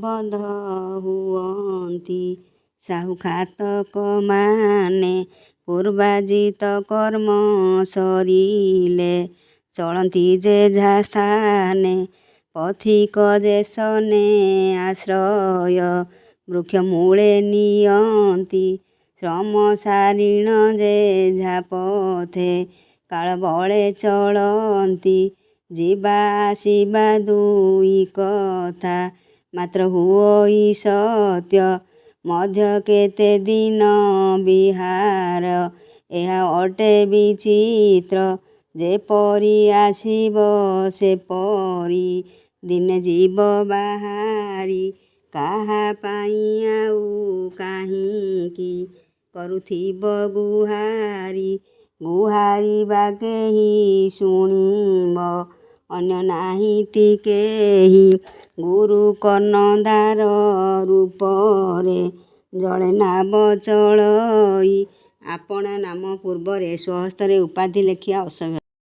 ବନ୍ଧ ହୁଅନ୍ତି। ସାହୁ ଖାତକମାନେ ପୂର୍ବାଜିତ କର୍ମ ସରିଲେ ଚଳନ୍ତି ଯେଝା ସ୍ଥାନେ। ପଥିକ ଯେସନେ ଆଶ୍ରୟ ବୃକ୍ଷ ମୂଳେ ନିଅନ୍ତି। ଶ୍ରମ ସାରିଣ ଯେଝା ପଥେ କାଳ ବଳେ ଚଳନ୍ତି। ଯିବା ଆସିବା ଦୁଇ କଥା ମାତ୍ର ହୁଅଇ ସତ୍ୟ। ମଧ୍ୟ କେତେ ଦିନ ବିହାର ଏହା ଅଟେ ବିଚିତ୍ର। ଯେପରି ଆସିବ ସେପରି ଦିନେ ଯିବ ବାହାରି। କାହା ପାଇଁ ଆଉ କାହିଁକି କରୁଥିବ ଗୁହାରି। ଗୁହାରିବା କେହି ଶୁଣିବ ଅନ୍ୟ ନାହିଁଟି କେହି। ଗୁରୁ କର୍ଣ୍ଣଧାର ରୂପରେ ଜଳେ ନାବ ଚଳଇ। ଆପଣା ନାମ ପୂର୍ବରେ ସ୍ୱହସ୍ତରେ ଉପାଧି ଲେଖିବା ଅସଭ୍ୟ।